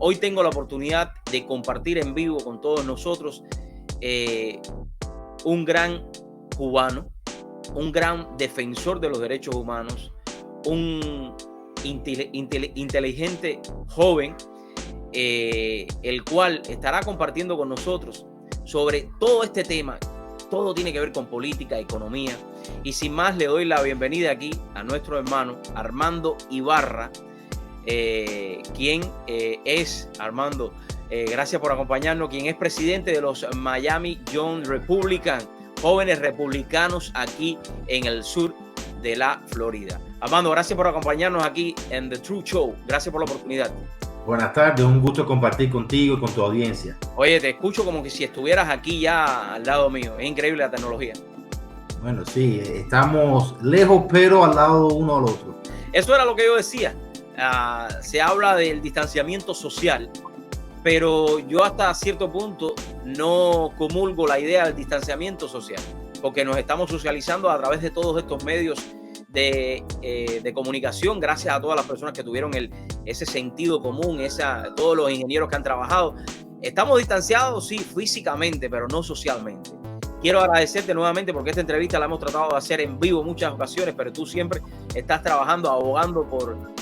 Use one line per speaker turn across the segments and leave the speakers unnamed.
Hoy tengo la oportunidad de compartir en vivo con todos nosotros un gran cubano, un gran defensor de los derechos humanos, un inteligente joven, el cual estará compartiendo con nosotros sobre todo este tema. Todo tiene que ver con política, economía. Y sin más, le doy la bienvenida aquí a nuestro hermano Armando Ibarra, quien es, Armando, gracias por acompañarnos, quien es presidente de los Miami Young Republicans, jóvenes republicanos aquí en el sur de la Florida. Armando, gracias por acompañarnos aquí en The Truth Show. Gracias por la oportunidad.
Buenas tardes, un gusto compartir contigo y con tu audiencia.
Oye, te escucho como que si estuvieras aquí ya al lado mío. Es increíble la tecnología.
Bueno, sí, estamos lejos, pero al lado uno al otro.
Eso era lo que yo decía. Se habla del distanciamiento social, pero yo hasta cierto punto no comulgo la idea del distanciamiento social, porque nos estamos socializando a través de todos estos medios de comunicación, gracias a todas las personas que tuvieron ese sentido común, todos los ingenieros que han trabajado. Estamos distanciados, sí, físicamente, pero no socialmente. Quiero agradecerte nuevamente porque esta entrevista la hemos tratado de hacer en vivo en muchas ocasiones, pero tú siempre estás trabajando, abogando por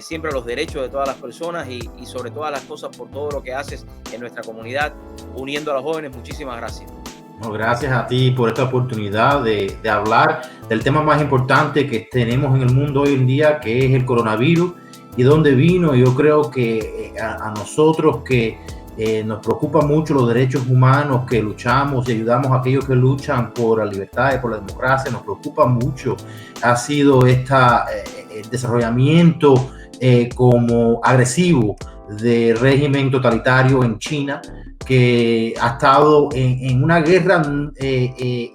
siempre los derechos de todas las personas y sobre todas las cosas por todo lo que haces en nuestra comunidad, uniendo a los jóvenes. Muchísimas gracias.
No, gracias a ti por esta oportunidad de hablar del tema más importante que tenemos en el mundo hoy en día, que es el coronavirus y dónde vino. Yo creo que a nosotros que nos preocupa mucho los derechos humanos, que luchamos y ayudamos a aquellos que luchan por la libertad y por la democracia, nos preocupa mucho. Ha sido el desarrollamiento como agresivo del régimen totalitario en China, que ha estado en una guerra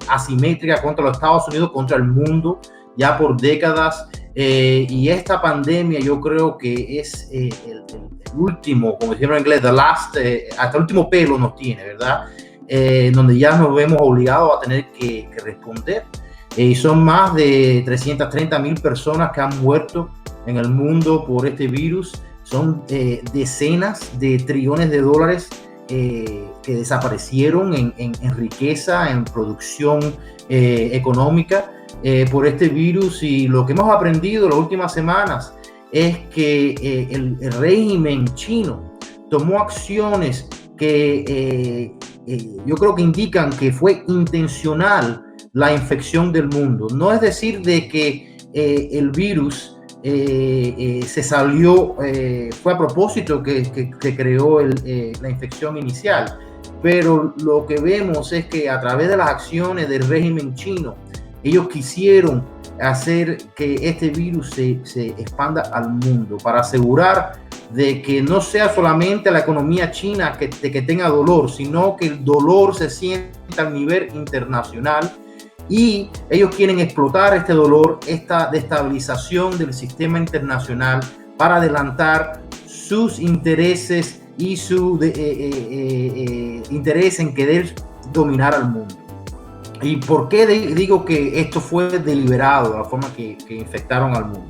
asimétrica contra los Estados Unidos, contra el mundo, ya por décadas. Y esta pandemia yo creo que es el último, como decimos en inglés, hasta el último pelo nos tiene, ¿verdad? Donde ya nos vemos obligados a tener que responder. Y son más de 330,000 personas que han muerto en el mundo por este virus. Son decenas de trillones de dólares que desaparecieron en riqueza, en producción económica por este virus. Y lo que hemos aprendido las últimas semanas es que el régimen chino tomó acciones que yo creo que indican que fue intencional la infección del mundo. No es decir de que el virus se salió, fue a propósito que creó la infección inicial, pero lo que vemos es que a través de las acciones del régimen chino, ellos quisieron hacer que este virus se expanda al mundo para asegurar de que no sea solamente la economía china que tenga dolor, sino que el dolor se sienta a nivel internacional. Y ellos quieren explotar este dolor, esta destabilización del sistema internacional para adelantar sus intereses y su interés en querer dominar al mundo. ¿Y por qué digo que esto fue deliberado, de la forma que infectaron al mundo?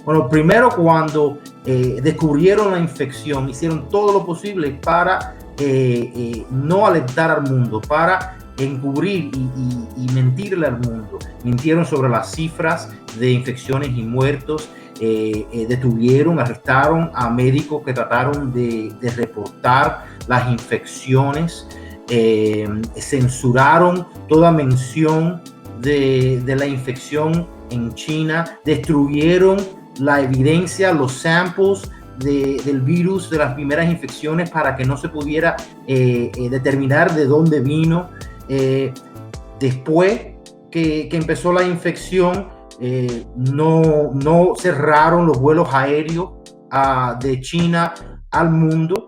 Bueno, primero cuando descubrieron la infección, hicieron todo lo posible para no alertar al mundo, para encubrir y mentirle al mundo. Mintieron sobre las cifras de infecciones y muertos. Detuvieron, arrestaron a médicos que trataron de reportar las infecciones. Censuraron toda mención de la infección en China. Destruyeron la evidencia, los samples del virus, de las primeras infecciones, para que no se pudiera determinar de dónde vino. Después que empezó la infección, no cerraron los vuelos aéreos de China al mundo,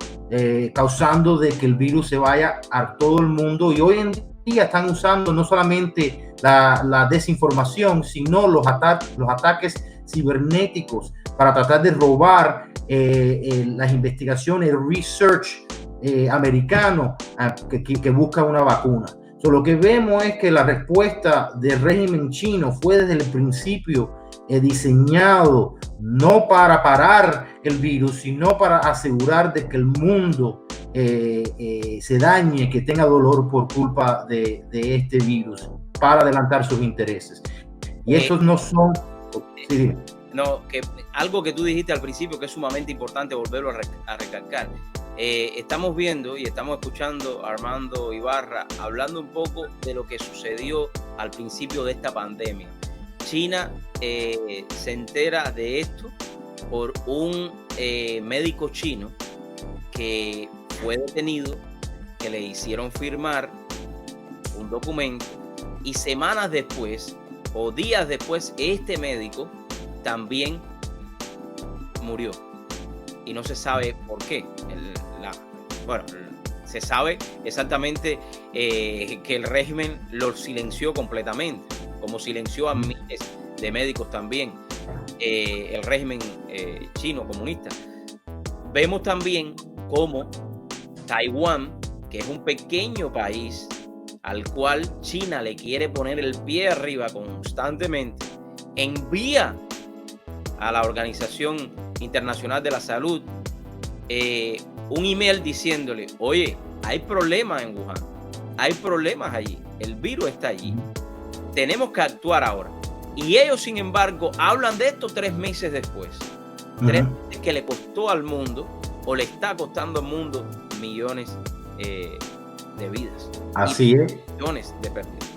causando de que el virus se vaya a todo el mundo. Y hoy en día están usando no solamente la desinformación, sino los ataques cibernéticos para tratar de robar las investigaciones, el research americano que busca una vacuna. Lo que vemos es que la respuesta del régimen chino fue desde el principio diseñado no para parar el virus, sino para asegurar de que el mundo se dañe, que tenga dolor por culpa de este virus, para adelantar sus intereses. Y esos no son... Sí,
no, que algo que tú dijiste al principio que es sumamente importante volverlo a recalcar. Estamos viendo y estamos escuchando a Armando Ibarra hablando un poco de lo que sucedió al principio de esta pandemia. China se entera de esto por un médico chino que fue detenido, que le hicieron firmar un documento, y semanas después o días después este médico también murió y no se sabe por qué. Bueno, se sabe exactamente que el régimen lo silenció completamente, como silenció a miles de médicos también el régimen chino comunista. Vemos también cómo Taiwán, que es un pequeño país al cual China le quiere poner el pie arriba constantemente, envía a la Organización Internacional de la Salud un email diciéndole: oye, hay problemas en Wuhan, hay problemas allí, el virus está allí, tenemos que actuar ahora. Y ellos, sin embargo, hablan de esto 3 meses después. 3 meses que le costó al mundo, o le está costando al mundo, millones de vidas.
Así es.
Millones de pérdidas.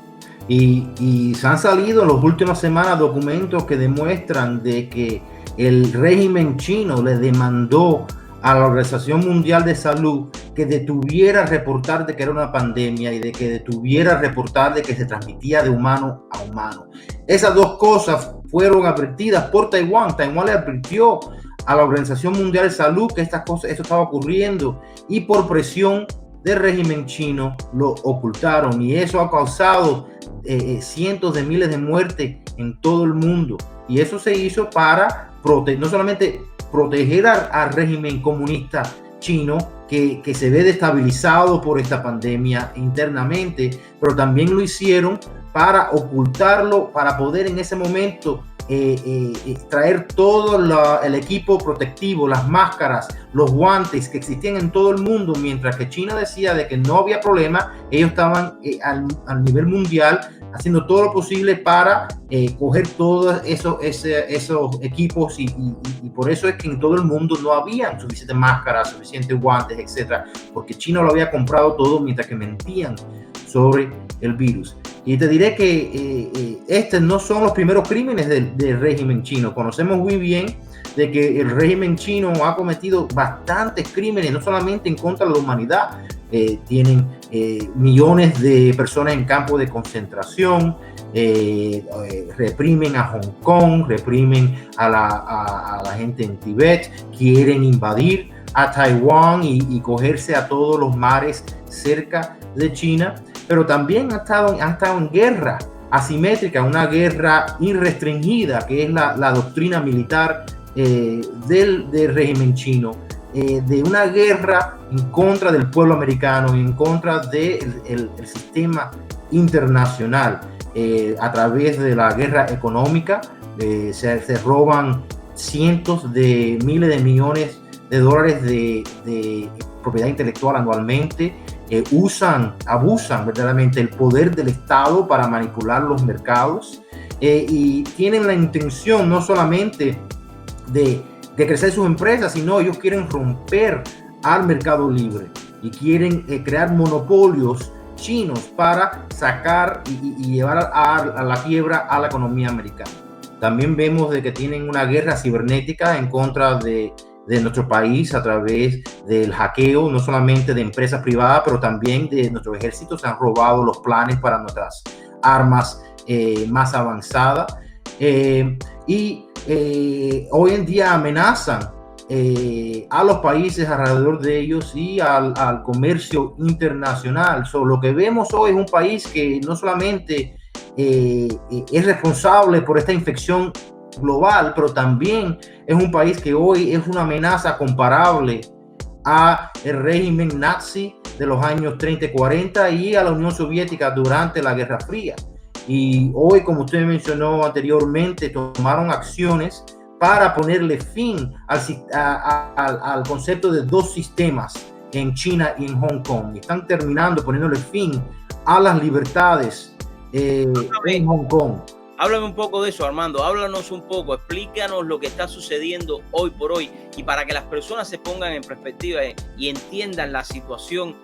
Y se han salido en las últimas semanas documentos que demuestran de que el régimen chino le demandó a la Organización Mundial de Salud que detuviera reportar de que era una pandemia y de que detuviera reportar de que se transmitía de humano a humano. Esas dos cosas fueron advertidas por Taiwán. Taiwán le advirtió a la Organización Mundial de Salud que esto estaba ocurriendo, y por presión del régimen chino lo ocultaron, y eso ha causado cientos de miles de muertes en todo el mundo. Y eso se hizo para no solamente proteger al régimen comunista chino, que se ve destabilizado por esta pandemia internamente, pero también lo hicieron para ocultarlo, para poder en ese momento traer todo el equipo protectivo, las máscaras, los guantes que existían en todo el mundo. Mientras que China decía de que no había problema, ellos estaban al nivel mundial haciendo todo lo posible para coger todos esos equipos, y por eso es que en todo el mundo no había suficientes máscaras, suficientes guantes, etcétera, porque China lo había comprado todo mientras que mentían sobre el virus. Y te diré que estos no son los primeros crímenes del régimen chino. Conocemos muy bien de que el régimen chino ha cometido bastantes crímenes, no solamente en contra de la humanidad. Tienen millones de personas en campos de concentración, reprimen a Hong Kong, reprimen a la gente en Tibet, quieren invadir a Taiwán y cogerse a todos los mares cerca de China, pero también han estado en guerra asimétrica, una guerra irrestringida, que es la doctrina militar del régimen chino, de una guerra en contra del pueblo americano y en contra del sistema internacional. A través de la guerra económica se roban cientos de miles de millones de dólares de propiedad intelectual anualmente. Abusan verdaderamente el poder del Estado para manipular los mercados, y tienen la intención no solamente de crecer sus empresas, sino ellos quieren romper al mercado libre y quieren crear monopolios chinos para sacar y llevar a la quiebra a la economía americana. También vemos de que tienen una guerra cibernética en contra de nuestro país a través del hackeo, no solamente de empresas privadas, pero también de nuestros ejércitos. Se han robado los planes para nuestras armas más avanzadas, y hoy en día amenazan a los países alrededor de ellos y al comercio internacional. Lo que vemos hoy es un país que no solamente es responsable por esta infección global, pero también es un país que hoy es una amenaza comparable a el régimen nazi de los años 30 y 40 y a la Unión Soviética durante la Guerra Fría. Y hoy, como usted mencionó anteriormente, tomaron acciones para ponerle fin al concepto de dos sistemas en China y en Hong Kong. Están terminando poniéndole fin a las libertades en Hong Kong.
Háblame un poco de eso, Armando. Háblanos un poco, explícanos lo que está sucediendo hoy por hoy, y para que las personas se pongan en perspectiva y entiendan la situación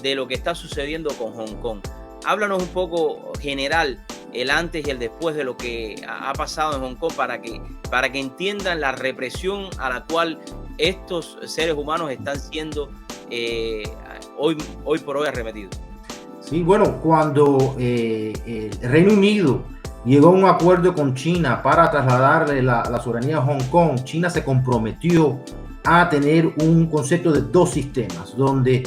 de lo que está sucediendo con Hong Kong. Háblanos un poco general, el antes y el después de lo que ha pasado en Hong Kong, para que entiendan la represión a la cual estos seres humanos están siendo hoy por hoy arremetidos.
Sí, bueno, cuando el Reino Unido llegó a un acuerdo con China para trasladarle la soberanía a Hong Kong, China se comprometió a tener un concepto de dos sistemas, donde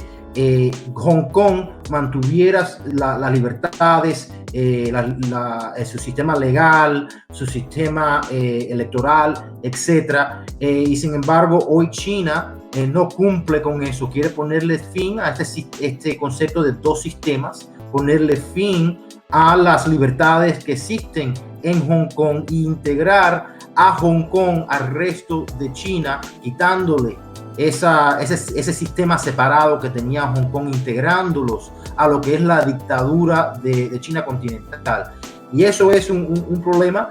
Hong Kong mantuviera las libertades, su sistema legal, su sistema electoral, etc. Y sin embargo, hoy China no cumple con eso, quiere ponerle fin a este concepto de dos sistemas, ponerle fin a las libertades que existen en Hong Kong e integrar a Hong Kong al resto de China, quitándole ese sistema separado que tenía Hong Kong, integrándolos a lo que es la dictadura de China continental. Y eso es un problema.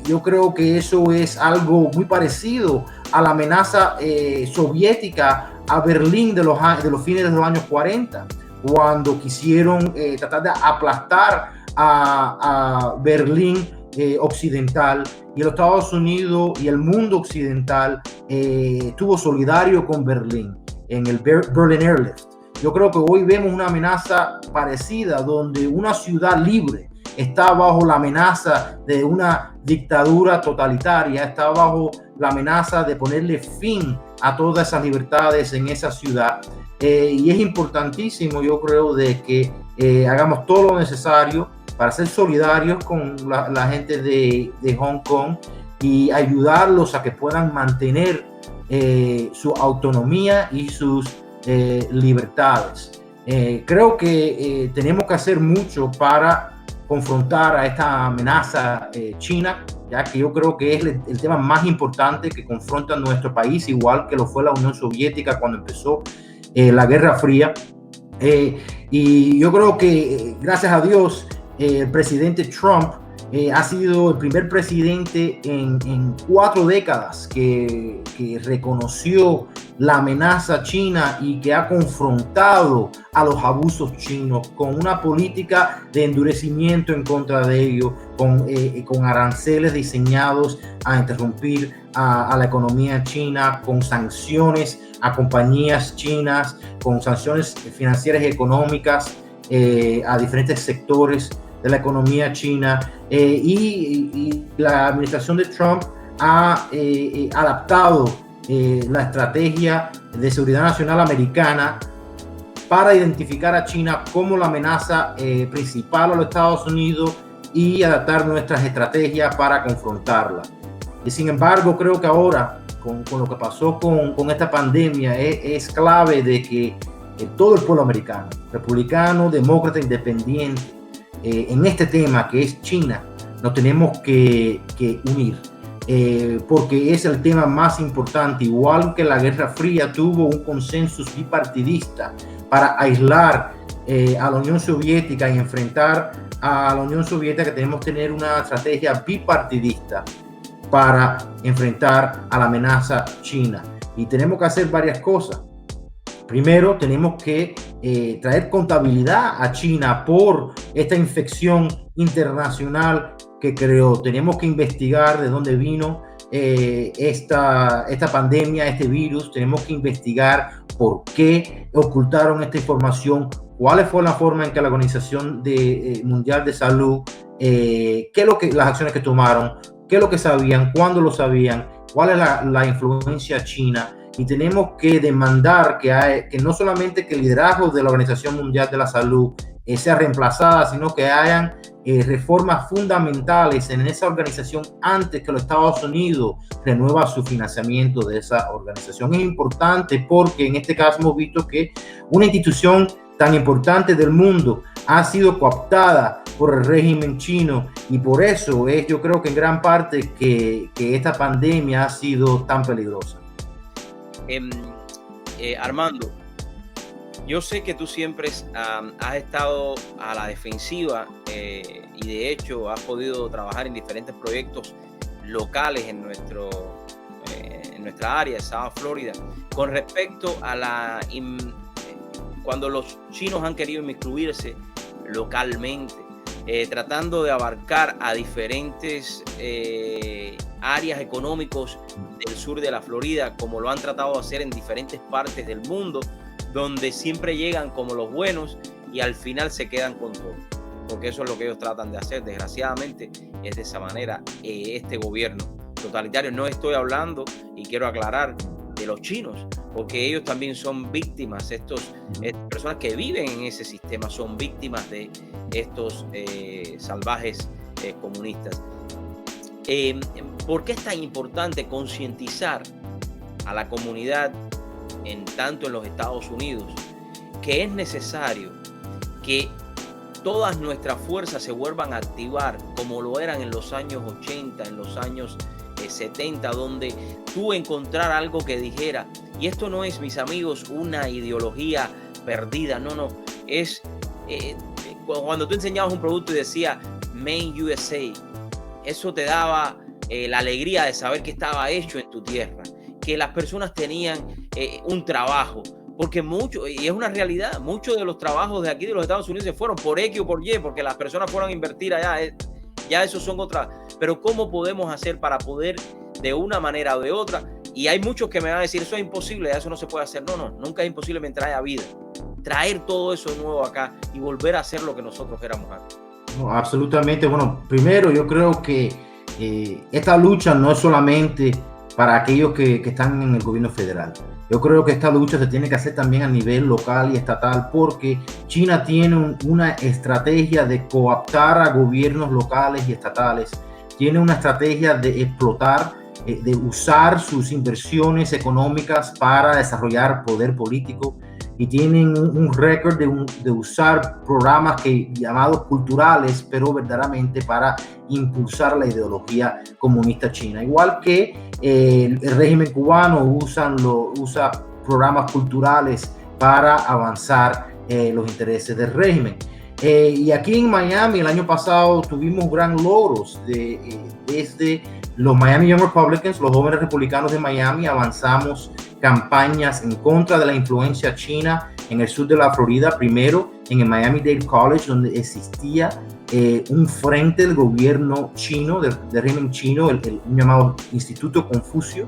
Yo creo que eso es algo muy parecido a la amenaza soviética a Berlín de los fines de los años 40, cuando quisieron tratar de aplastar a Berlín occidental, y los Estados Unidos y el mundo occidental estuvo solidario con Berlín en el Berlin Airlift. Yo creo que hoy vemos una amenaza parecida, donde una ciudad libre está bajo la amenaza de una dictadura totalitaria, está bajo la amenaza de ponerle fin a todas esas libertades en esa ciudad. Y es importantísimo, yo creo, de que hagamos todo lo necesario para ser solidarios con la gente de Hong Kong y ayudarlos a que puedan mantener su autonomía y sus libertades. Creo que tenemos que hacer mucho para confrontar a esta amenaza china, ya que yo creo que es el tema más importante que confronta a nuestro país, igual que lo fue la Unión Soviética cuando empezó la Guerra Fría. Y yo creo que, gracias a Dios, el presidente Trump ha sido el primer presidente en 4 décadas que reconoció la amenaza china y que ha confrontado a los abusos chinos con una política de endurecimiento en contra de ellos, con aranceles diseñados a interrumpir a la economía china, con sanciones a compañías chinas, con sanciones financieras y económicas a diferentes sectores de la economía china, y la administración de Trump ha adaptado la estrategia de seguridad nacional americana para identificar a China como la amenaza principal a los Estados Unidos y adaptar nuestras estrategias para confrontarla. Y sin embargo, creo que ahora, con lo que pasó con esta pandemia, es clave de que todo el pueblo americano, republicano, demócrata, independiente, en este tema que es China, nos tenemos que unir, porque es el tema más importante. Igual que la Guerra Fría tuvo un consenso bipartidista para aislar a la Unión Soviética y enfrentar a la Unión Soviética, que tenemos que tener una estrategia bipartidista para enfrentar a la amenaza china. Y tenemos que hacer varias cosas. Primero, tenemos que traer contabilidad a China por esta infección internacional que creó. Tenemos que investigar de dónde vino esta pandemia, este virus. Tenemos que investigar por qué ocultaron esta información, cuál fue la forma en que la Organización Mundial de Salud, qué es las acciones que tomaron, qué es lo que sabían, cuándo lo sabían, cuál es la influencia china. Y tenemos que demandar que no solamente que el liderazgo de la Organización Mundial de la Salud sea reemplazada, sino que hayan reformas fundamentales en esa organización antes que los Estados Unidos renueva su financiamiento de esa organización. Es importante porque en este caso hemos visto que una institución tan importante del mundo ha sido cooptada por el régimen chino, y por eso es, yo creo que en gran parte que esta pandemia ha sido tan peligrosa.
Armando, yo sé que tú siempre has estado a la defensiva y de hecho has podido trabajar en diferentes proyectos locales en nuestra área, South Florida, con respecto a cuando los chinos han querido inmiscuirse localmente, tratando de abarcar a diferentes áreas económicos del sur de la Florida, como lo han tratado de hacer en diferentes partes del mundo, donde siempre llegan como los buenos y al final se quedan con todo, porque eso es lo que ellos tratan de hacer. Desgraciadamente es de esa manera este gobierno totalitario. No estoy hablando, y quiero aclarar, de los chinos, porque ellos también son víctimas. Estas personas que viven en ese sistema son víctimas de estos salvajes comunistas. ¿Por qué es tan importante concientizar a la comunidad, tanto en los Estados Unidos, que es necesario que todas nuestras fuerzas se vuelvan a activar como lo eran en los años 80, en los años 70, donde tú encontrar algo que dijera, y esto no es, mis amigos, una ideología perdida, no, es cuando tú enseñabas un producto y decía Made USA, eso te daba la alegría de saber que estaba hecho en tu tierra, que las personas tenían un trabajo, porque y es una realidad, muchos de los trabajos de aquí de los Estados Unidos se fueron por X o por Y, porque las personas fueron a invertir allá. Ya eso son otras, pero ¿cómo podemos hacer para poder de una manera o de otra? Y hay muchos que me van a decir, eso es imposible, eso no se puede hacer. No, nunca es imposible mientras haya vida. Traer todo eso nuevo acá y volver a hacer lo que nosotros éramos antes.
No, absolutamente. Bueno, primero yo creo que esta lucha no es solamente para aquellos que están en el gobierno federal. Yo creo que esta lucha se tiene que hacer también a nivel local y estatal, porque China tiene una estrategia de cooptar a gobiernos locales y estatales. Tiene una estrategia de explotar, de usar sus inversiones económicas para desarrollar poder político, y tienen un récord de usar programas llamados culturales, pero verdaderamente para impulsar la ideología comunista china. Igual que el régimen cubano usa programas culturales para avanzar los intereses del régimen. Y aquí en Miami el año pasado tuvimos gran logros desde los Miami Young Republicans, los jóvenes republicanos de Miami. Avanzamos campañas en contra de la influencia china en el sur de la Florida, primero en el Miami-Dade College, donde existía un frente del gobierno chino, del régimen chino, un llamado Instituto Confucio,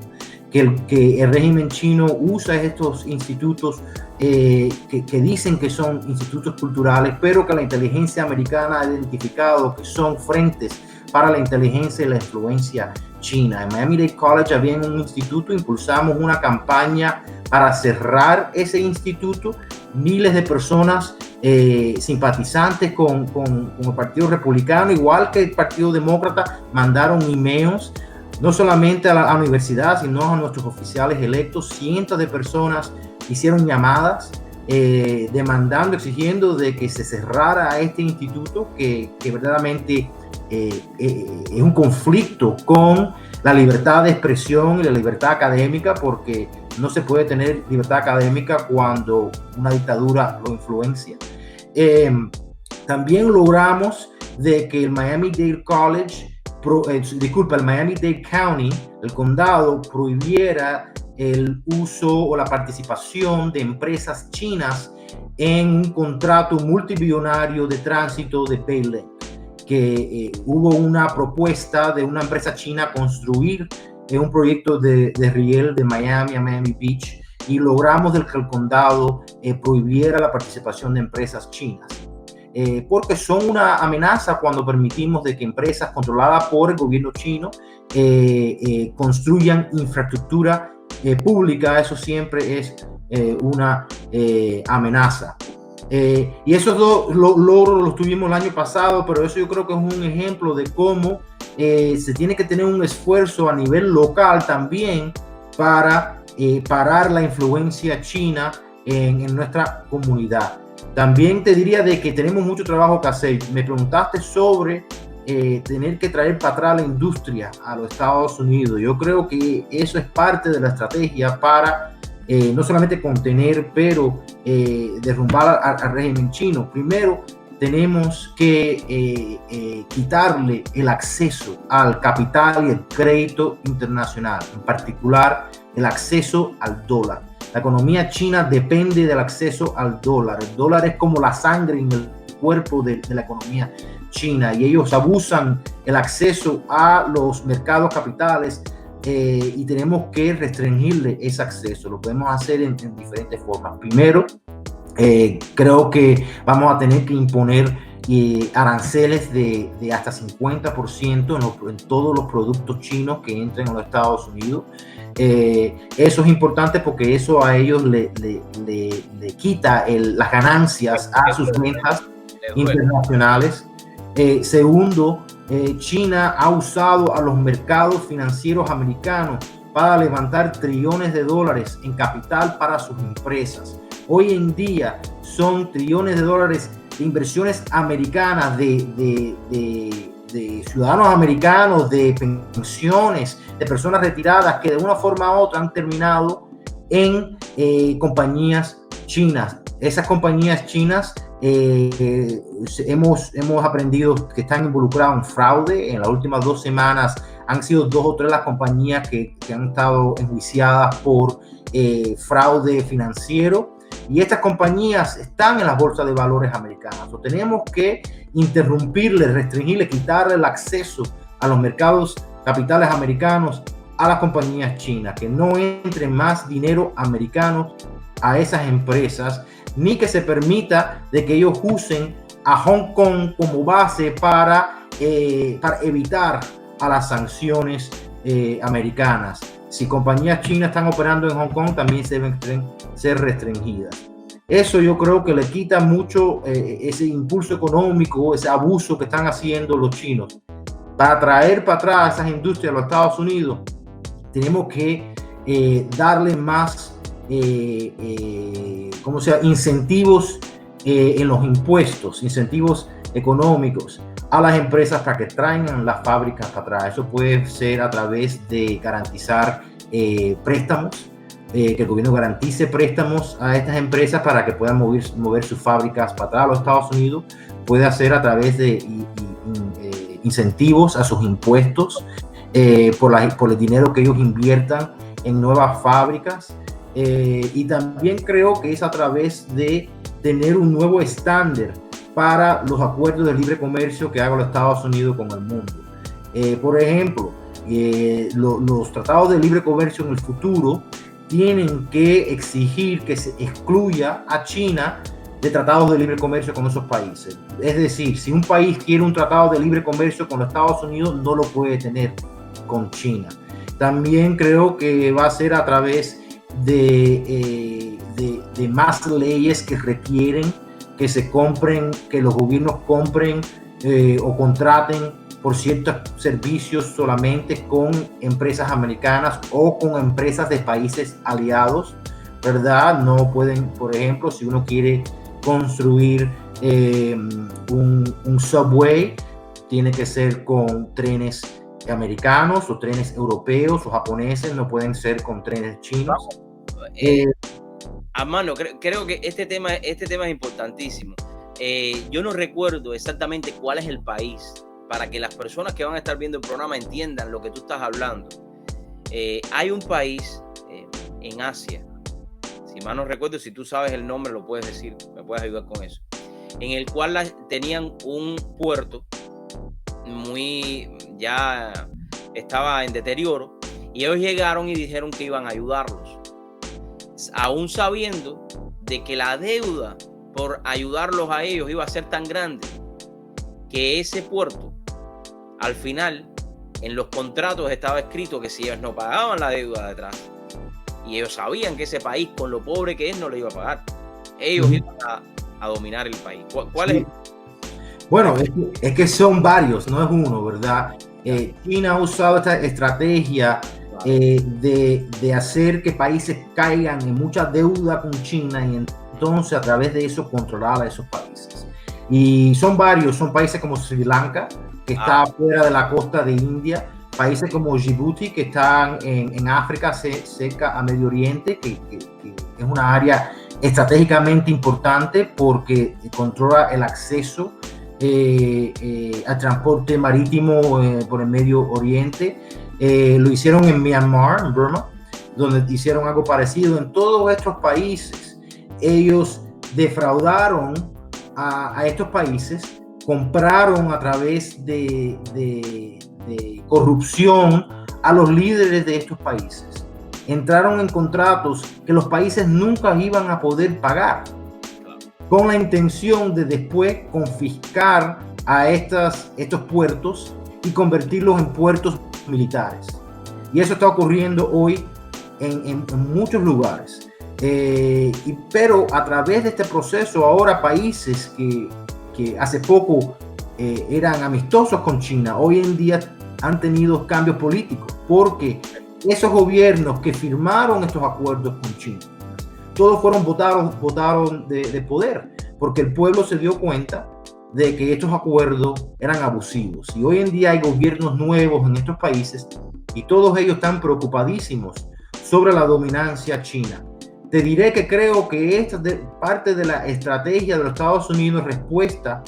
que el régimen chino usa estos institutos que dicen que son institutos culturales, pero que la inteligencia americana ha identificado que son frentes para la inteligencia y la influencia china. En Miami-Dade College había un instituto, impulsamos una campaña para cerrar ese instituto. Miles de personas simpatizantes con el Partido Republicano, igual que el Partido Demócrata, mandaron emails no solamente a la universidad, sino a nuestros oficiales electos. Cientos de personas hicieron llamadas demandando, exigiendo de que se cerrara este instituto, que verdaderamente es un conflicto con la libertad de expresión y la libertad académica, porque no se puede tener libertad académica cuando una dictadura lo influencia. También logramos de que el Miami-Dade College, el Miami-Dade County, el condado, prohibiera el uso o la participación de empresas chinas en un contrato multibillonario de tránsito de Baylink, que hubo una propuesta de una empresa china construir un proyecto de riel de Miami a Miami Beach, y logramos que el condado prohibiera la participación de empresas chinas, porque son una amenaza cuando permitimos de que empresas controladas por el gobierno chino construyan infraestructura pública. Eso siempre es una amenaza. Y esos dos logros los tuvimos el año pasado, pero eso yo creo que es un ejemplo de cómo se tiene que tener un esfuerzo a nivel local también para parar la influencia china en nuestra comunidad. También te diría de que tenemos mucho trabajo que hacer. Me preguntaste sobre tener que traer para atrás la industria a los Estados Unidos. Yo creo que eso es parte de la estrategia para no solamente contener, pero derrumbar al régimen chino. Primero, tenemos que quitarle el acceso al capital y el crédito internacional, en particular el acceso al dólar. La economía china depende del acceso al dólar. El dólar es como la sangre en el cuerpo de la economía china, y ellos abusan el acceso a los mercados capitales y tenemos que restringirle ese acceso. Lo podemos hacer en diferentes formas. Primero, creo que vamos a tener que imponer aranceles de hasta 50% en todos los productos chinos que entren a los Estados Unidos. Eso es importante porque eso a ellos le quita las ganancias a sus ventas internacionales. Segundo, China ha usado a los mercados financieros americanos para levantar trillones de dólares en capital para sus empresas. Hoy en día son trillones de dólares de inversiones americanas, de ciudadanos americanos, de pensiones, de personas retiradas que de una forma u otra han terminado en compañías chinas. Esas compañías chinas hemos aprendido que están involucradas en fraude. En las últimas 2 semanas han sido 2 o 3 las compañías que han estado enjuiciadas por fraude financiero, y estas compañías están en las bolsas de valores americanas. Tenemos que interrumpirle, restringirle, quitarle el acceso a los mercados capitales americanos a las compañías chinas, que no entre más dinero americano a esas empresas, ni que se permita de que ellos usen a Hong Kong como base para evitar a las sanciones americanas. Si compañías chinas están operando en Hong Kong, también deben ser restringidas. Eso yo creo que le quita mucho ese impulso económico, ese abuso que están haciendo los chinos. Para traer para atrás esas industrias a los Estados Unidos, tenemos que darle más incentivos en los impuestos, incentivos económicos a las empresas para que traigan las fábricas para atrás. Eso puede ser a través de garantizar préstamos, que el gobierno garantice préstamos a estas empresas para que puedan mover sus fábricas para atrás a los Estados Unidos. Puede hacer a través de incentivos a sus impuestos por el dinero que ellos inviertan en nuevas fábricas. Y también creo que es a través de tener un nuevo estándar para los acuerdos de libre comercio que haga los Estados Unidos con el mundo. Por ejemplo, los tratados de libre comercio en el futuro tienen que exigir que se excluya a China de tratados de libre comercio con esos países. Es decir, si un país quiere un tratado de libre comercio con los Estados Unidos, no lo puede tener con China. También creo que va a ser a través de más leyes que requieren que se compren, que los gobiernos compren o contraten por ciertos servicios solamente con empresas americanas o con empresas de países aliados, ¿verdad? No pueden, por ejemplo, si uno quiere construir un subway, tiene que ser con trenes americanos o trenes europeos o japoneses, no pueden ser con trenes chinos.
Armando, creo que este tema es importantísimo. Yo no recuerdo exactamente cuál es el país para que las personas que van a estar viendo el programa entiendan lo que tú estás hablando. Hay un país en Asia, si mal no recuerdo, si tú sabes el nombre lo puedes decir, me puedes ayudar con eso, en el cual tenían un puerto ya estaba en deterioro, y ellos llegaron y dijeron que iban a ayudarlos, aún sabiendo de que la deuda por ayudarlos a ellos iba a ser tan grande que ese puerto, al final, en los contratos estaba escrito que si ellos no pagaban la deuda de atrás, y ellos sabían que ese país, con lo pobre que es, no le iba a pagar, ellos iban a dominar el país. ¿Cuál es?
Bueno, es que son varios, no es uno, ¿verdad? China ha usado esta estrategia de hacer que países caigan en mucha deuda con China, y entonces a través de eso controlar a esos países. Y son varios, son países como Sri Lanka, que está fuera de la costa de India, países como Djibouti, que están en África, cerca a Medio Oriente, que es una área estratégicamente importante porque controla el acceso al transporte marítimo por el Medio Oriente. Lo hicieron en Myanmar, en Burma, donde hicieron algo parecido. En todos estos países, ellos defraudaron a estos países, compraron a través de corrupción a los líderes de estos países. Entraron en contratos que los países nunca iban a poder pagar, con la intención de después confiscar a estos puertos y convertirlos en puertos militares. Y eso está ocurriendo hoy en muchos lugares. Pero a través de este proceso, ahora países que hace poco eran amistosos con China, hoy en día han tenido cambios políticos, porque esos gobiernos que firmaron estos acuerdos con China, todos fueron votaron de poder, porque el pueblo se dio cuenta de que estos acuerdos eran abusivos. Y hoy en día hay gobiernos nuevos en estos países y todos ellos están preocupadísimos sobre la dominancia china. Te diré que creo que esta es parte de la estrategia de los Estados Unidos en respuesta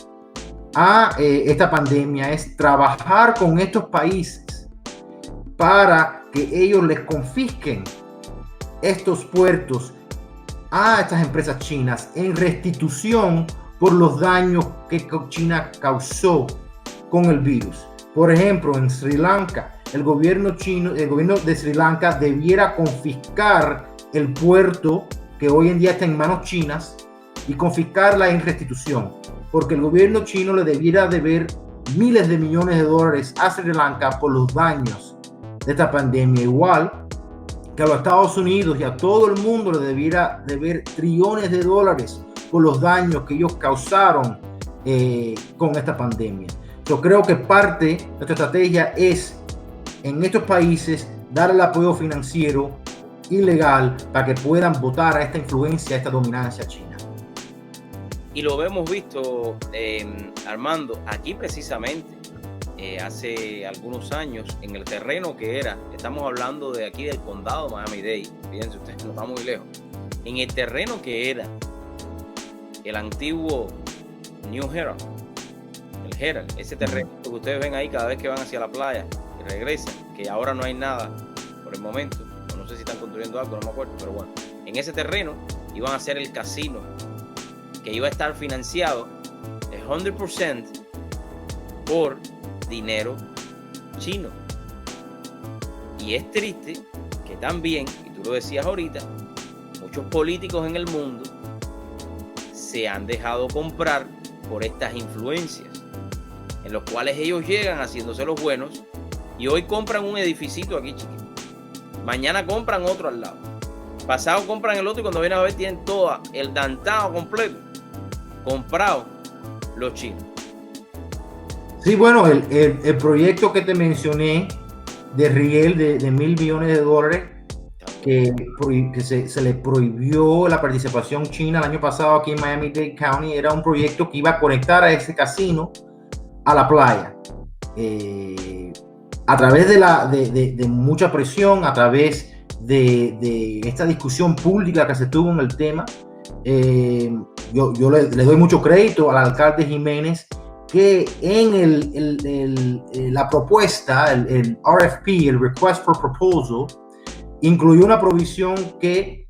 a esta pandemia, es trabajar con estos países para que ellos les confisquen estos puertos a estas empresas chinas en restitución por los daños que China causó con el virus. Por ejemplo, en Sri Lanka, el gobierno de Sri Lanka debiera confiscar el puerto que hoy en día está en manos chinas y confiscarla en restitución, porque el gobierno chino le debiera deber miles de millones de dólares a Sri Lanka por los daños de esta pandemia, igual que a los Estados Unidos y a todo el mundo le debiera deber trillones de dólares por los daños que ellos causaron con esta pandemia. Yo creo que parte de nuestra estrategia es en estos países dar el apoyo financiero y legal para que puedan votar a esta influencia, a esta dominancia china.
Y lo hemos visto, Armando, aquí precisamente, hace algunos años, en el terreno que era, estamos hablando de aquí del condado de Miami-Dade, fíjense ustedes, no estamos muy lejos, en el terreno que era el antiguo New Herald, el Herald, ese terreno que ustedes ven ahí cada vez que van hacia la playa y regresan, que ahora no hay nada por el momento, no sé si están construyendo algo, no me acuerdo, pero bueno, en ese terreno iban a hacer el casino que iba a estar financiado 100% por dinero chino. Y es triste que también, y tú lo decías ahorita, muchos políticos en el mundo se han dejado comprar por estas influencias, en los cuales ellos llegan haciéndose los buenos y hoy compran un edificito aquí chiquito, mañana compran otro al lado, pasado compran el otro y cuando vienen a ver tienen todo el downtown completo comprado los chinos.
Sí, bueno, el proyecto que te mencioné de riel de $1,000 millones, que se le prohibió la participación china el año pasado aquí en Miami-Dade County, era un proyecto que iba a conectar a ese casino a la playa. A través de mucha presión, a través de esta discusión pública que se tuvo en el tema, yo le doy mucho crédito al alcalde Jiménez, que en la propuesta, el RFP, el Request for Proposal, incluyó una provisión que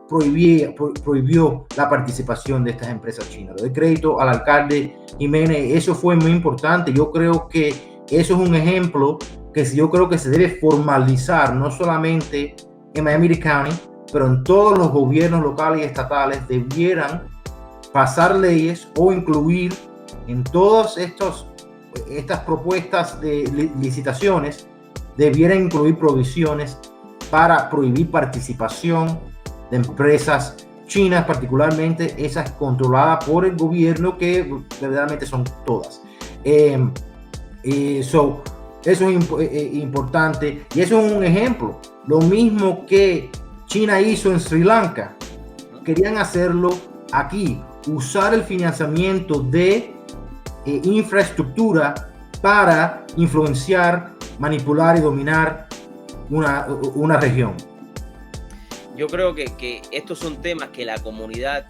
prohibió la participación de estas empresas chinas. Le doy crédito al alcalde Jiménez, eso fue muy importante. Yo creo que eso es un ejemplo que yo creo que se debe formalizar, no solamente en Miami-Dade County, pero en todos los gobiernos locales y estatales debieran pasar leyes o incluir en todas estas propuestas de licitaciones, debieran incluir provisiones para prohibir participación de empresas chinas, particularmente esas controladas por el gobierno, que verdaderamente son todas. Eso es importante y eso es un ejemplo. Lo mismo que China hizo en Sri Lanka, querían hacerlo aquí usar el financiamiento de infraestructura para influenciar, manipular y dominar una región.
Yo creo que estos son temas que la comunidad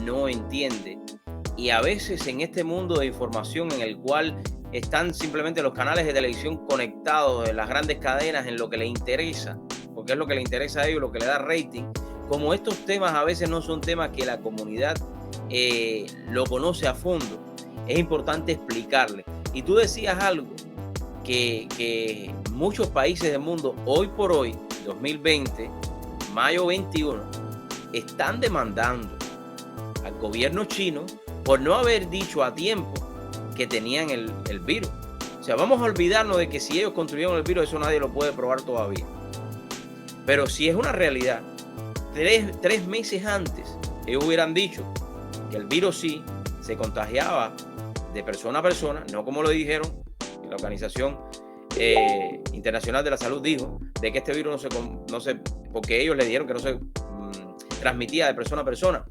no entiende, y a veces en este mundo de información en el cual están simplemente los canales de televisión conectados de las grandes cadenas en lo que les interesa, porque es lo que les interesa a ellos, lo que le da rating, como estos temas a veces no son temas que la comunidad lo conoce a fondo, es importante explicarle. Y tú decías algo, que muchos países del mundo hoy por hoy, 2020, mayo 21, están demandando al gobierno chino por no haber dicho a tiempo que tenían el virus. O sea, vamos a olvidarnos de que si ellos construyeron el virus, eso nadie lo puede probar todavía. Pero si es una realidad, tres meses antes, ellos hubieran dicho que el virus sí se contagiaba de persona a persona, no como lo dijeron, la Organización Internacional de la Salud dijo de que este virus no se porque ellos le dijeron que no se transmitía de persona a persona.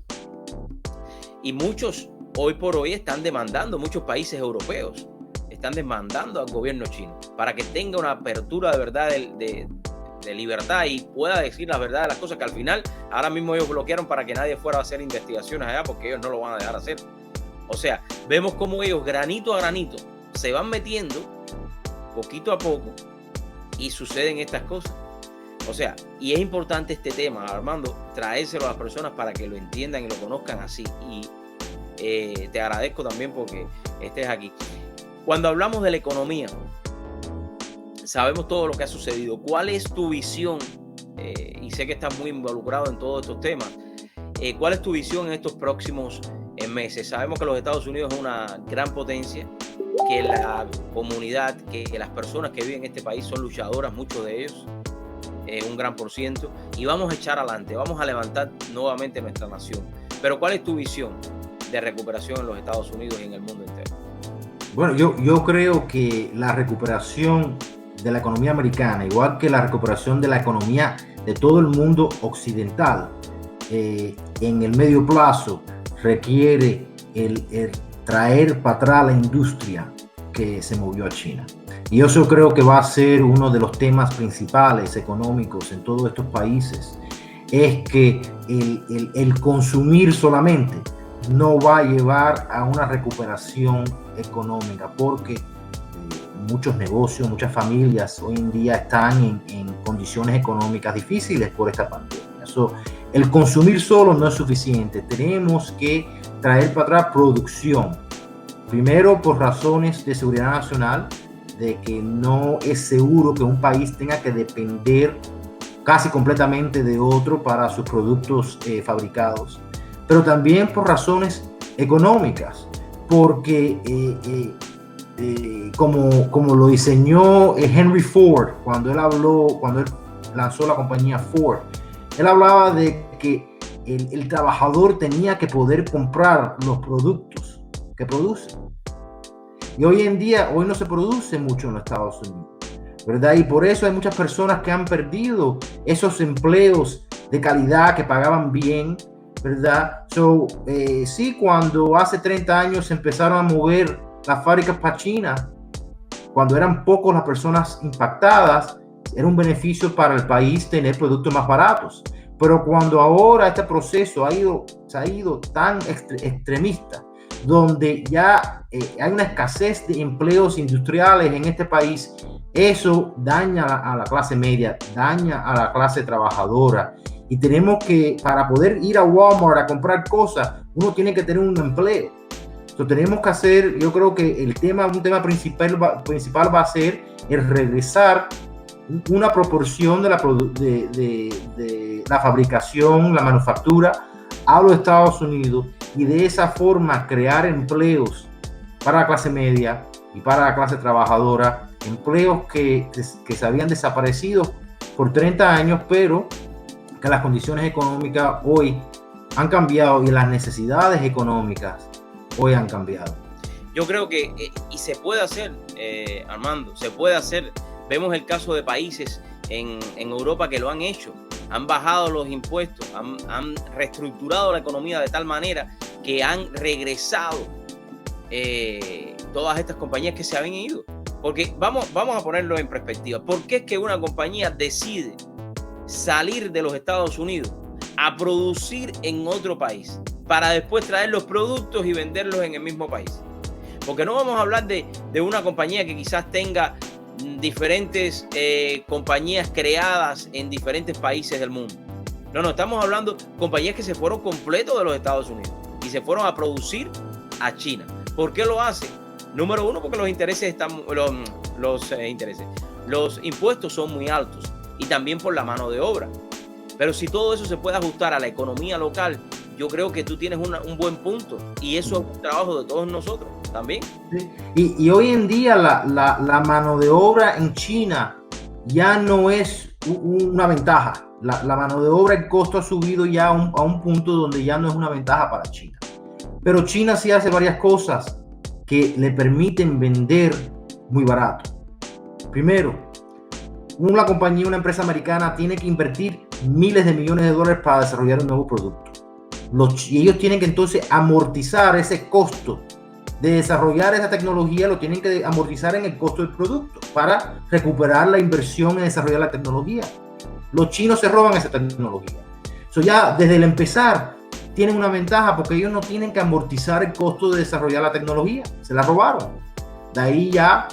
Y muchos hoy por hoy están demandando, muchos países europeos están demandando al gobierno chino para que tenga una apertura de verdad de libertad y pueda decir la verdad de las cosas, que al final ahora mismo ellos bloquearon para que nadie fuera a hacer investigaciones allá, porque ellos no lo van a dejar hacer. O sea, vemos cómo ellos granito a granito se van metiendo poquito a poco y suceden estas cosas. O sea, y es importante este tema, Armando, traérselo a las personas para que lo entiendan y lo conozcan así. Y te agradezco también porque estés aquí. Cuando hablamos de la economía, sabemos todo lo que ha sucedido. ¿Cuál es tu visión? Y sé que estás muy involucrado en todos estos temas. ¿Cuál es tu visión en estos próximos meses? Sabemos que los Estados Unidos es una gran potencia, que la comunidad, que las personas que viven en este país son luchadoras, muchos de ellos, un gran por ciento, y vamos a echar adelante, vamos a levantar nuevamente nuestra nación. Pero ¿cuál es tu visión de recuperación en los Estados Unidos y en el mundo entero?
Bueno, yo creo que la recuperación de la economía americana, igual que la recuperación de la economía de todo el mundo occidental, en el medio plazo requiere el traer para atrás la industria que se movió a China. Y eso creo que va a ser uno de los temas principales económicos en todos estos países, es que el consumir solamente no va a llevar a una recuperación económica, porque muchos negocios, muchas familias hoy en día están en condiciones económicas difíciles por esta pandemia. Eso, el consumir solo no es suficiente, tenemos que traer para atrás producción, primero por razones de seguridad nacional, de que no es seguro que un país tenga que depender casi completamente de otro para sus productos fabricados, pero también por razones económicas, porque como lo diseñó Henry Ford cuando él lanzó la compañía Ford, él hablaba de que el trabajador tenía que poder comprar los productos que produce. Y hoy en día, hoy no se produce mucho en los Estados Unidos, ¿verdad? Y por eso hay muchas personas que han perdido esos empleos de calidad que pagaban bien, ¿verdad? Sí, cuando hace 30 años se empezaron a mover las fábricas para China, cuando eran pocos las personas impactadas, era un beneficio para el país tener productos más baratos. Pero cuando ahora este proceso se ha ido tan extremista, donde ya hay una escasez de empleos industriales en este país, eso daña a la clase media, daña a la clase trabajadora. Y tenemos que, para poder ir a Walmart a comprar cosas, uno tiene que tener un empleo. Entonces tenemos que hacer, yo creo que un tema principal va a ser el regresar una proporción de la fabricación, la manufactura a los Estados Unidos, y de esa forma crear empleos para la clase media y para la clase trabajadora, empleos que se habían desaparecido por 30 años, pero que las condiciones económicas hoy han cambiado y las necesidades económicas hoy han cambiado.
Yo creo que, y se puede hacer, Armando, se puede hacer. Vemos el caso de países en Europa que lo han hecho. han bajado los impuestos, han reestructurado la economía de tal manera que han regresado todas estas compañías que se habían ido. Porque vamos a ponerlo en perspectiva. ¿Por qué es que una compañía decide salir de los Estados Unidos a producir en otro país para después traer los productos y venderlos en el mismo país? Porque no vamos a hablar de una compañía que quizás tenga diferentes compañías creadas en diferentes países del mundo. No, estamos hablando de compañías que se fueron completos de los Estados Unidos y se fueron a producir a China. ¿Por qué lo hacen? Número uno, porque los intereses los impuestos son muy altos y también por la mano de obra. Pero si todo eso se puede ajustar a la economía local, yo creo que tú tienes un buen punto, y eso es un trabajo de todos nosotros también.
Sí. Y hoy en día la mano de obra en China ya no es una ventaja. La mano de obra, el costo ha subido ya a un punto donde ya no es una ventaja para China. Pero China sí hace varias cosas que le permiten vender muy barato. Primero, una compañía, una empresa americana tiene que invertir miles de millones de dólares para desarrollar un nuevo producto. Y ellos tienen que entonces amortizar ese costo de desarrollar esa tecnología, lo tienen que amortizar en el costo del producto para recuperar la inversión en desarrollar la tecnología. Los chinos se roban esa tecnología. Ya desde el empezar tienen una ventaja porque ellos no tienen que amortizar el costo de desarrollar la tecnología. Se la robaron. De ahí ya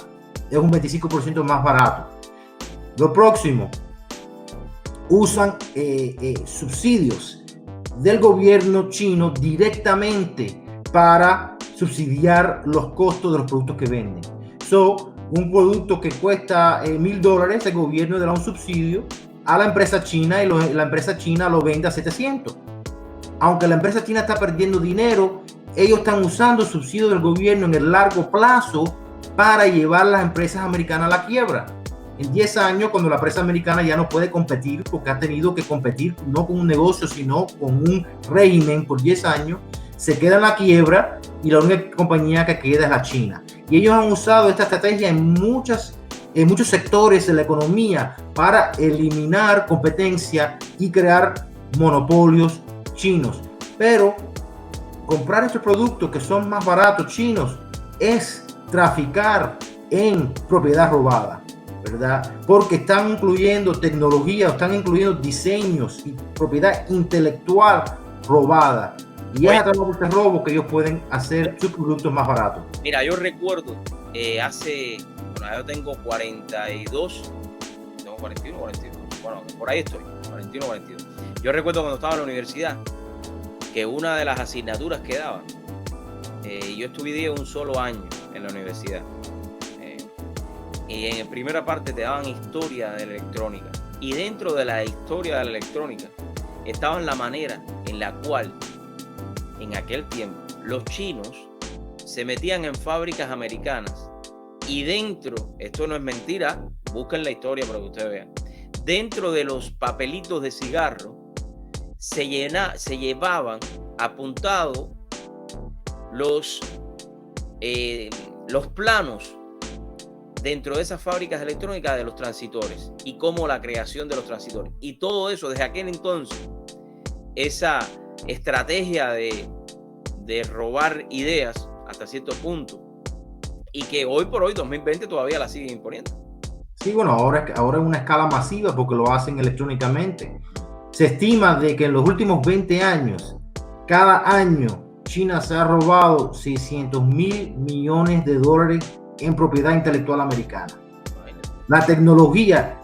es un 25% más barato. Lo próximo, usan subsidios del gobierno chino directamente para subsidiar los costos de los productos que venden. Un producto que cuesta $1,000, el gobierno le da un subsidio a la empresa china y la empresa china lo vende a 700. Aunque la empresa china está perdiendo dinero, ellos están usando subsidios del gobierno en el largo plazo para llevar a las empresas americanas a la quiebra. En 10 años, cuando la empresa americana ya no puede competir, porque ha tenido que competir no con un negocio, sino con un régimen por 10 años, se queda en la quiebra y la única compañía que queda es la China. Y ellos han usado esta estrategia en muchos sectores de la economía para eliminar competencia y crear monopolios chinos. Pero comprar estos productos que son más baratos chinos es traficar en propiedad robada, ¿verdad? Porque están incluyendo tecnología, están incluyendo diseños y propiedad intelectual robada. Y es a través de este robo que ellos pueden hacer sus productos más baratos.
Mira, yo recuerdo yo tengo 42, tengo 41, 42, bueno, por ahí estoy, 41, 42. Yo recuerdo cuando estaba en la universidad que una de las asignaturas que daban, yo estudié un solo año en la universidad, y en la primera parte te daban historia de la electrónica, y dentro de la historia de la electrónica estaba la manera en la cual en aquel tiempo los chinos se metían en fábricas americanas y dentro, esto no es mentira, busquen la historia para que ustedes vean, dentro de los papelitos de cigarro se llevaban apuntados los planos dentro de esas fábricas electrónicas de los transistores y cómo la creación de los transistores. Y todo eso desde aquel entonces, esa estrategia de robar ideas hasta cierto punto, y que hoy por hoy, 2020, todavía la siguen imponiendo.
Sí, bueno, ahora es una escala masiva porque lo hacen electrónicamente. Se estima de que en los últimos 20 años, cada año, China se ha robado $600,000 millones en propiedad intelectual americana. La tecnología,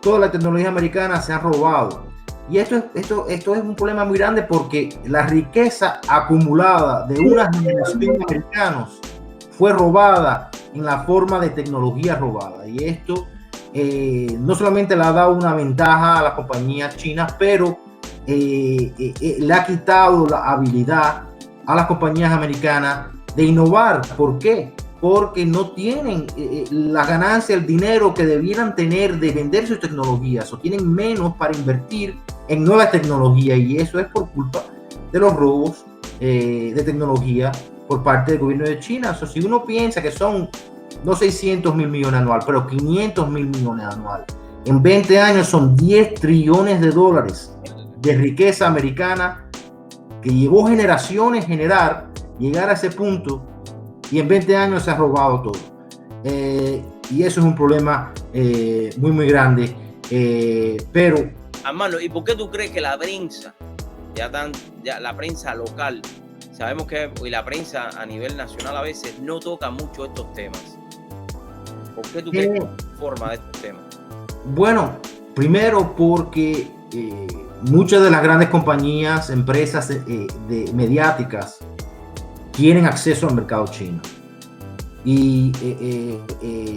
toda la tecnología americana se ha robado. Y esto es un problema muy grande porque la riqueza acumulada de una generación de americanos fue robada en la forma de tecnología robada. Y esto no solamente le ha dado una ventaja a las compañías chinas, pero le ha quitado la habilidad a las compañías americanas de innovar. ¿Por qué? Porque no tienen la ganancia, el dinero que debieran tener de vender sus tecnologías, o tienen menos para invertir en nuevas tecnologías, y eso es por culpa de los robos de tecnología por parte del gobierno de China. Si uno piensa que son no $600,000 millones anuales, pero $500,000 millones anuales, En 20 años son 10 trillones de dólares de riqueza americana que llevó generaciones llegar a ese punto, y en 20 años se ha robado todo. Y eso es un problema muy grande. Pero,
Armando, ¿y por qué tú crees que la prensa, ya la prensa local, sabemos que y la prensa a nivel nacional a veces no toca mucho estos temas? ¿Por qué tú crees que forma de estos temas?
Bueno, primero porque muchas de las grandes compañías, empresas mediáticas quieren acceso al mercado chino. Y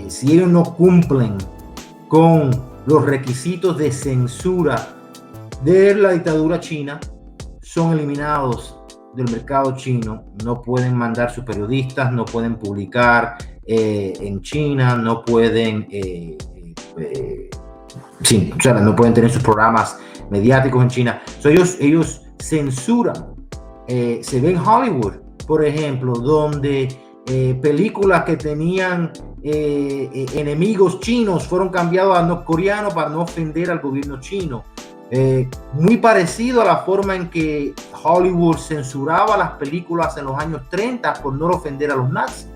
si ellos no cumplen con los requisitos de censura de la dictadura china, son eliminados del mercado chino. No pueden mandar sus periodistas, no pueden publicar en China, no pueden no pueden tener sus programas mediáticos en China. Ellos censuran. Se ve en Hollywood, por ejemplo, donde películas que tenían enemigos chinos fueron cambiados a norcoreanos para no ofender al gobierno chino. Muy parecido a la forma en que Hollywood censuraba las películas en los años 30 por no ofender a los nazis.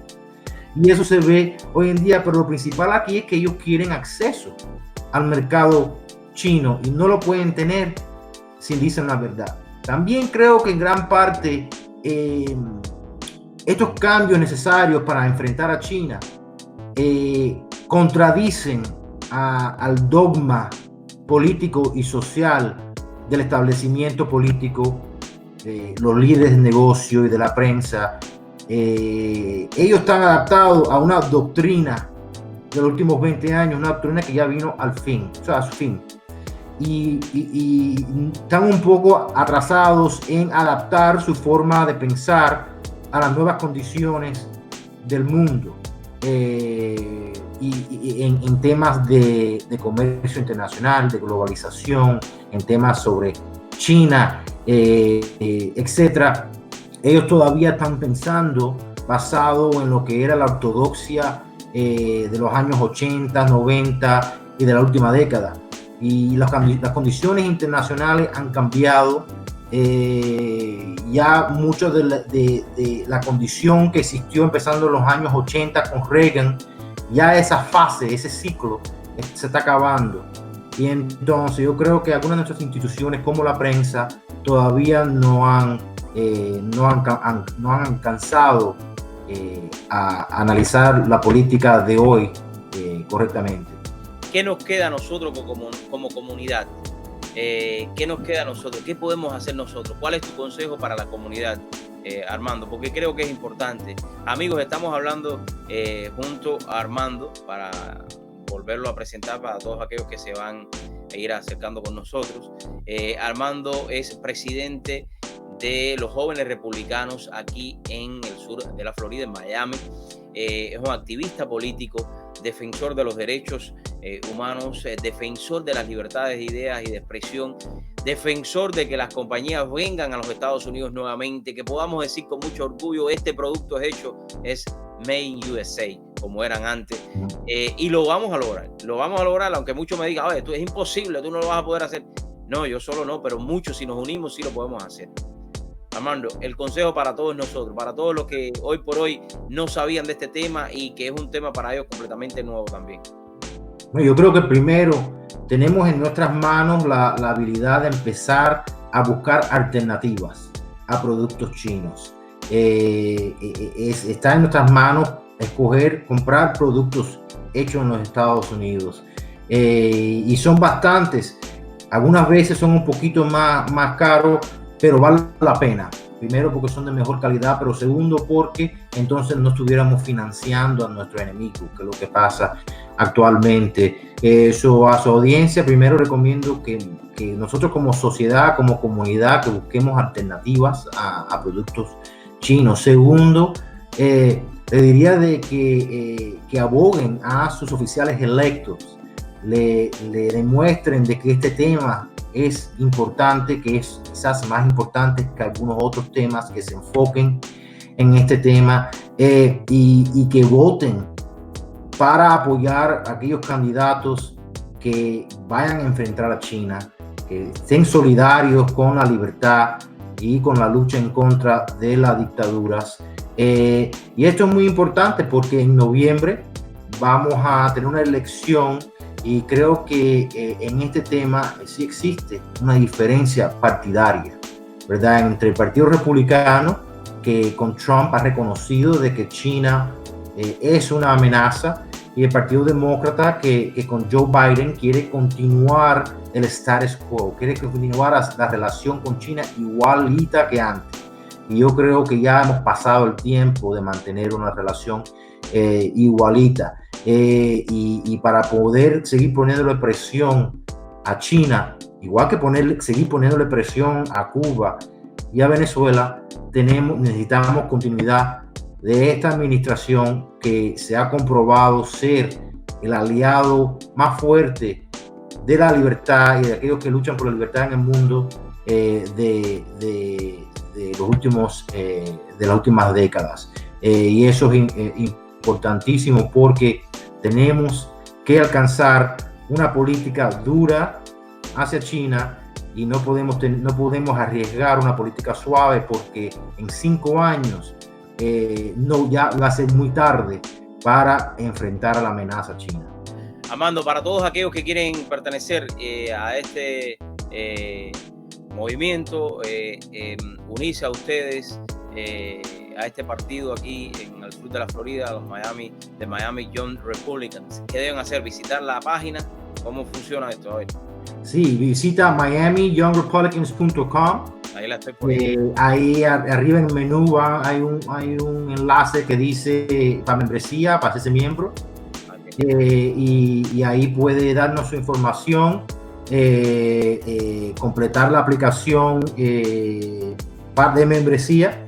Y eso se ve hoy en día, pero lo principal aquí es que ellos quieren acceso al mercado chino y no lo pueden tener si dicen la verdad. También creo que en gran parte estos cambios necesarios para enfrentar a China contradicen al dogma político y social del establecimiento político, de los líderes de negocio y de la prensa. Ellos están adaptados a una doctrina de los últimos 20 años, una doctrina que ya vino a su fin. Y están un poco atrasados en adaptar su forma de pensar a las nuevas condiciones del mundo, y en temas de comercio internacional, de globalización, en temas sobre China, etcétera. Ellos todavía están pensando basado en lo que era la ortodoxia de los años 80, 90 y de la última década. Y las condiciones internacionales han cambiado. Ya mucho de la condición que existió empezando en los años 80 con Reagan, ya esa fase, ese ciclo se está acabando. Y entonces yo creo que algunas de nuestras instituciones como la prensa todavía no han alcanzado a analizar la política de hoy correctamente.
¿Qué nos queda a nosotros como comunidad? ¿Qué nos queda a nosotros? ¿Qué podemos hacer nosotros? ¿Cuál es tu consejo para la comunidad, Armando? Porque creo que es importante. Amigos, estamos hablando junto a Armando para volverlo a presentar para todos aquellos que se van a ir acercando con nosotros. Armando es presidente de los jóvenes republicanos aquí en el sur de la Florida, en Miami. Es un activista político, defensor de los derechos humanos, defensor de las libertades de ideas y de expresión, defensor de que las compañías vengan a los Estados Unidos nuevamente, que podamos decir con mucho orgullo, este producto es Made in USA, como eran antes, y lo vamos a lograr, aunque muchos me digan, oye, esto es imposible, tú no lo vas a poder hacer. No, yo solo no, pero muchos, si nos unimos, sí lo podemos hacer. Armando, el consejo para todos nosotros, para todos los que hoy por hoy no sabían de este tema y que es un tema para ellos completamente nuevo también.
Yo creo que primero tenemos en nuestras manos la habilidad de empezar a buscar alternativas a productos chinos. Está en nuestras manos comprar productos hechos en los Estados Unidos. Y son bastantes. Algunas veces son un poquito más caros, pero vale la pena. Primero porque son de mejor calidad, pero segundo porque entonces no estuviéramos financiando a nuestros enemigos, que es lo que pasa actualmente. Eso a su audiencia, primero recomiendo que nosotros como sociedad, como comunidad, que busquemos alternativas a productos chinos. Segundo, le diría de que aboguen a sus oficiales electos, le demuestren de que este tema es importante, que es quizás más importante que algunos otros temas, que se enfoquen en este tema, y que voten para apoyar a aquellos candidatos que vayan a enfrentar a China, que estén solidarios con la libertad y con la lucha en contra de las dictaduras. Y esto es muy importante porque en noviembre vamos a tener una elección y creo que en este tema sí existe una diferencia partidaria, ¿verdad? Entre el Partido Republicano, que con Trump ha reconocido de que China es una amenaza, y el Partido Demócrata que con Joe Biden quiere continuar el status quo, quiere continuar la relación con China igualita que antes. Y yo creo que ya hemos pasado el tiempo de mantener una relación igualita. Y para poder seguir poniéndole presión a China, igual que seguir poniéndole presión a Cuba y a Venezuela, necesitamos continuidad de esta administración que se ha comprobado ser el aliado más fuerte de la libertad y de aquellos que luchan por la libertad en el mundo de las últimas décadas. Y eso es importantísimo porque tenemos que alcanzar una política dura hacia China y no podemos arriesgar una política suave porque en 5 años ya va a ser muy tarde para enfrentar a la amenaza china.
Armando, para todos aquellos que quieren pertenecer a este movimiento, unirse a ustedes, a este partido aquí en el sur de la Florida, los Miami Young Republicans, ¿qué deben hacer? ¿Visitar la página? ¿Cómo funciona esto? A ver.
Sí, visita miamiyoungrepublicans.com.
Ahí la estoy poniendo.
Ahí arriba en el menú hay un enlace que dice para membresía, para hacerse miembro. Okay. Y ahí puede darnos su información, completar la aplicación de membresía.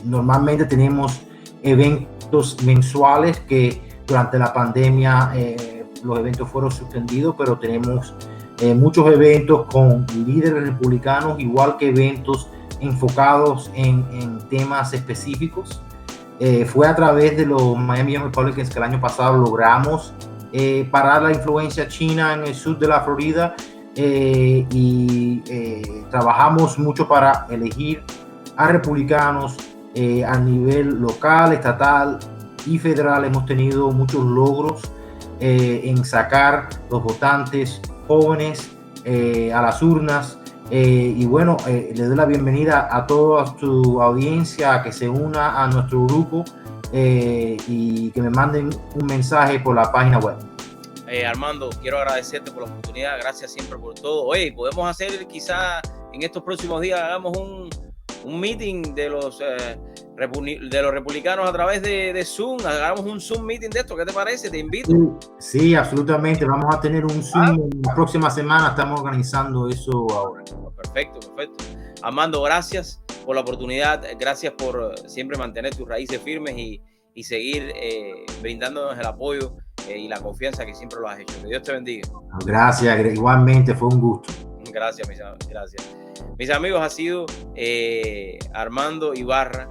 Normalmente tenemos eventos mensuales que durante la pandemia los eventos fueron suspendidos, pero tenemos muchos eventos con líderes republicanos, igual que eventos enfocados en temas específicos. Fue a través de los Miami Young Republicans que el año pasado logramos parar la influencia china en el sur de la Florida y trabajamos mucho para elegir a republicanos a nivel local, estatal y federal. Hemos tenido muchos logros en sacar los votantes jóvenes a las urnas. Y bueno, le doy la bienvenida a toda su audiencia a que se una a nuestro grupo y que me manden un mensaje por la página web.
Armando, quiero agradecerte por la oportunidad, gracias siempre por todo. Oye, podemos hacer quizá en estos próximos días, hagamos un meeting de los republicanos a través de Zoom, hagamos un Zoom meeting de esto, ¿qué te parece? Te invito.
Sí, absolutamente, vamos a tener un Zoom la próxima semana, estamos organizando eso ahora.
Perfecto. Armando, gracias por la oportunidad, gracias por siempre mantener tus raíces firmes y seguir brindándonos el apoyo y la confianza que siempre lo has hecho. Que Dios te bendiga.
Gracias, igualmente, fue un gusto.
Gracias. Mis amigos, ha sido Armando Ibarra,